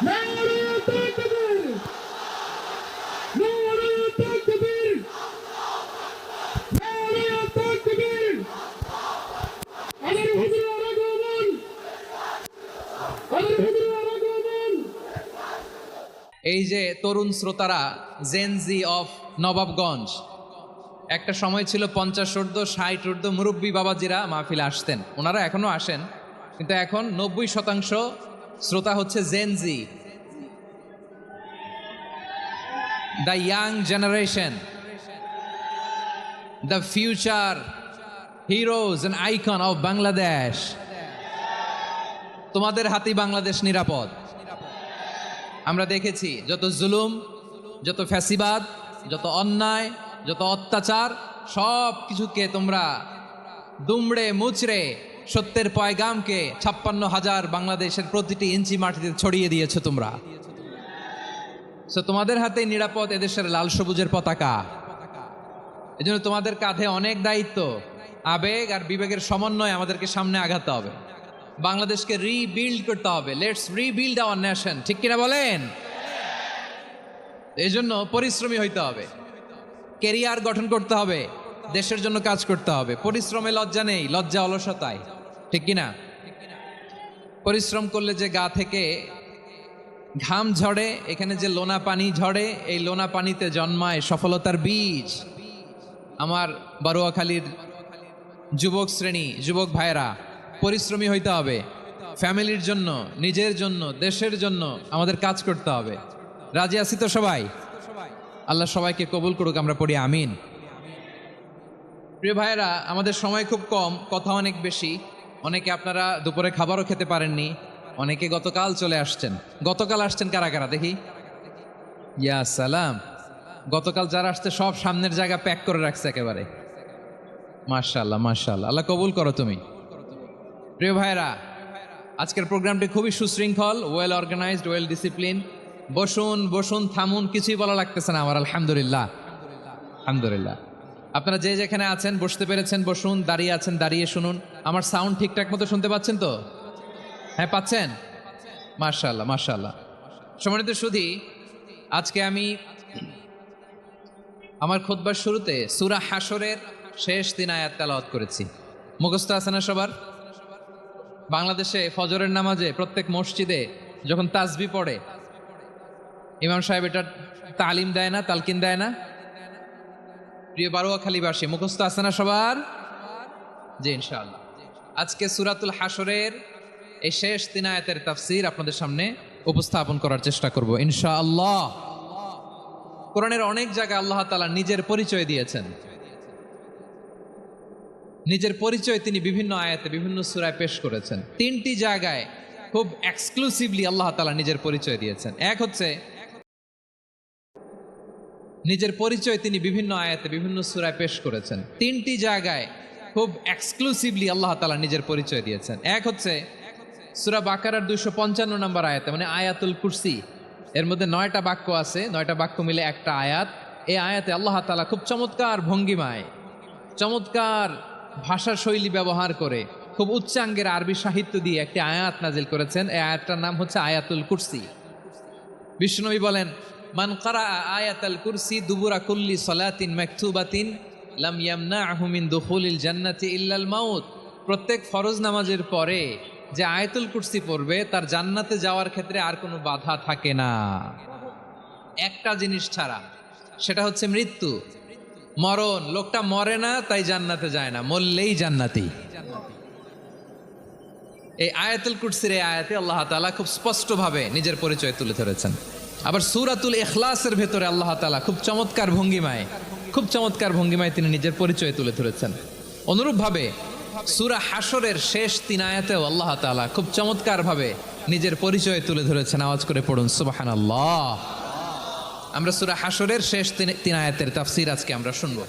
নারে তাকবীর, নারে তাকবীর, নারে তাকবীর। আমার হুজুরের আগমন, আমার হুজুরের আগমন। এই যে তরুণ শ্রোতারা, জেনজি অফ নবাবগঞ্জ, একটা সময় ছিল 50 ঊর্ধ্ব 60 ঊর্ধ্ব মুরব্বী বাবাজিরা মাহফিলে আসতেন, ওনারা এখনো আসেন, কিন্তু এখন 90% শ্রোতা হচ্ছে Gen Z, the young generation, the future heroes and icon of Bangladesh. তোমাদের হাতেই বাংলাদেশ নিরাপদ। আমরা দেখেছি যত জুলুম, যত ফ্যাসিবাদ, যত অন্যায়, যত অত্যাচার, সব কিছুকে তোমরা দুমড়ে মুচড়ে সত্যের পয়গামকে 56,000 বাংলাদেশের প্রতিটি ইঞ্চি মাটিতে ছড়িয়ে দিয়েছো তোমরা। সো তোমাদের হাতে নিরাপদ এদেশের লাল সবুজের পতাকা। এজন্য তোমাদের কাঁধে অনেক দায়িত্ব, আবেগ আর বিবেকের সমন্বয়ে আমাদেরকে সামনে আগাতে হবে, বাংলাদেশকে রিবিল্ড করতে হবে। লেটস রিবিল্ড আওয়ার নেশন, ঠিক কিনা বলেন? এই জন্য পরিশ্রমী হইতে হবে, কেরিয়ার গঠন করতে হবে, দেশের জন্য কাজ করতে হবে। পরিশ্রমে লজ্জা নেই, লজ্জা অলসতায়, ঠিক কিনা? পরিশ্রম করলে যে গা থেকে ঘাম ঝরে, এখানে যে লোনা পানি ঝরে, এই লোনা পানিতে জন্মায় সফলতার বীজ। আমার বারুয়াখালীর যুবক শ্রেণী, যুবক ভাইরা, পরিশ্রমী হইতে হবে, ফ্যামিলির জন্য, নিজের জন্য, দেশের জন্য আমাদের কাজ করতে হবে। রাজি আছি তো সবাই? আল্লাহ সবাইকে কবুল করুক, আমরা পড়ি আমিন। প্রিয় ভাইয়েরা, আমাদের সময় খুব কম, কথা অনেক বেশি। অনেকে আপনারা দুপুরে খাবারও খেতে পারেননি, অনেকে গতকাল চলে আসছেন। গতকাল আসছেন কারা কারা দেখি? ইয়া সালাম। গতকাল যারা আসছে সব সামনের জায়গা প্যাক করে রাখছে একেবারে। মাশাআল্লাহ, মাশাআল্লাহ, আল্লাহ কবুল করো তুমি। প্রিয় ভাইয়েরা, আজকের প্রোগ্রামটি খুবই সুশৃঙ্খল, ওয়েল অর্গানাইজড, ওয়েল ডিসিপ্লিন। বসুন বসুন, থামুন, কিছুই বলা লাগতেছে না আমার। আলহামদুলিল্লাহ, আলহামদুলিল্লাহ। আপনারা যে যেখানে আছেন, বসতে পেরেছেন বসুন, দাঁড়িয়ে আছেন দাঁড়িয়ে শুনুন। আমার সাউন্ড ঠিকঠাক মতো শুনতে পাচ্ছেন তো? হ্যাঁ, পাচ্ছেন? মাশাআল্লাহ, মাশাআল্লাহ। সম্মানিত সুধী, আজকে আমি আমার খুতবার শুরুতে সূরা হাশরের শেষ 3 আয়াত তেলাওয়াত করেছি। মুখস্থ আছে না সবার? বাংলাদেশে ফজরের নামাজে প্রত্যেক মসজিদে যখন তাসবিহ পড়ে, ইমাম সাহেব এটা তালিম দেয় না, তালকিন দেয় না? প্রিয় বারুয়াখালীবাসী, মুখস্থ আছে না সবার? জি, ইনশাআল্লাহ। আজকে সূরাতুল হাশরের এই শেষ 3 আয়াতের তাফসীর আপনাদের সামনে উপস্থাপন করার চেষ্টা করব ইনশাআল্লাহ। কোরআনের অনেক জায়গায় আল্লাহ তাআলা নিজের পরিচয় দিয়েছেন। নিজের পরিচয় তিনি বিভিন্ন আয়াতে, বিভিন্ন সূরায় পেশ করেছেন। 3টি জায়গায় খুব এক্সক্লুসিভলি আল্লাহ তাআলা নিজের পরিচয় দিয়েছেন। এক হচ্ছে নিজের পরিচয় তিনি বিভিন্ন আয়াতে, বিভিন্ন সূরায় পেশ করেছেন। 3টি জায়গায় খুব এক্সক্লুসিভলি আল্লাহ তাআলা নিজের পরিচয় দিয়েছেন। এক হচ্ছে সূরা বাকারার 255 নম্বর আয়াতে, মানে আয়াতুল কুরসি। এর মধ্যে 9টা বাক্য আছে, 9টা বাক্য মিলে একটা আয়াত। এই আয়াতে আল্লাহ তাআলা খুব চমৎকার ভঙ্গিমায়, চমৎকার ভাষা শৈলী ব্যবহার করে, খুব উচ্চাঙ্গের আরবি সাহিত্য দিয়ে একটি আয়াত নাজিল করেছেন। এই আয়াতটার নাম হচ্ছে আয়াতুল কুরসি। বিশ্বনবী বলেন, মান কারা আয়াতুল কুরসি দুবুরা কুল্লি সালাতিন মাকতুবাতিন লাম ইয়ামনাহু মিন দুখুলিল জান্নাতি ইল্লাল মাউত। প্রত্যেক ফরজ নামাজের পরে যে আয়াতুল কুরসি পড়বে, তার জান্নাতে যাওয়ার ক্ষেত্রে আর কোনো বাধা থাকে না, একটা জিনিস ছাড়া, সেটা হচ্ছে মৃত্যু, মরণ। লোকটা মরে না তাই জান্নাতে যায় না, মরলেই জান্নাতি। এই আয়াতুল কুরসির এই আয়াতে আল্লাহ তাআলা খুব স্পষ্টভাবে নিজের পরিচয় তুলে ধরেছেন। আবার সূরাতুল ইখলাসের ভেতরে আল্লাহ তাআলা খুব চমৎকার ভঙ্গিমায় তিনি নিজের পরিচয় তুলে ধরেছেন। অনুরূপভাবে সূরা হাশরের শেষ 3 আয়াতেও আল্লাহ তাআলা খুব চমৎকারভাবে নিজের পরিচয় তুলে ধরেছেন। আওয়াজ করে পড়ুন সুবহানাল্লাহ। আমরা সূরা হাশরের শেষ 3 আয়াতের তাফসীর আজকে আমরা শুনবো।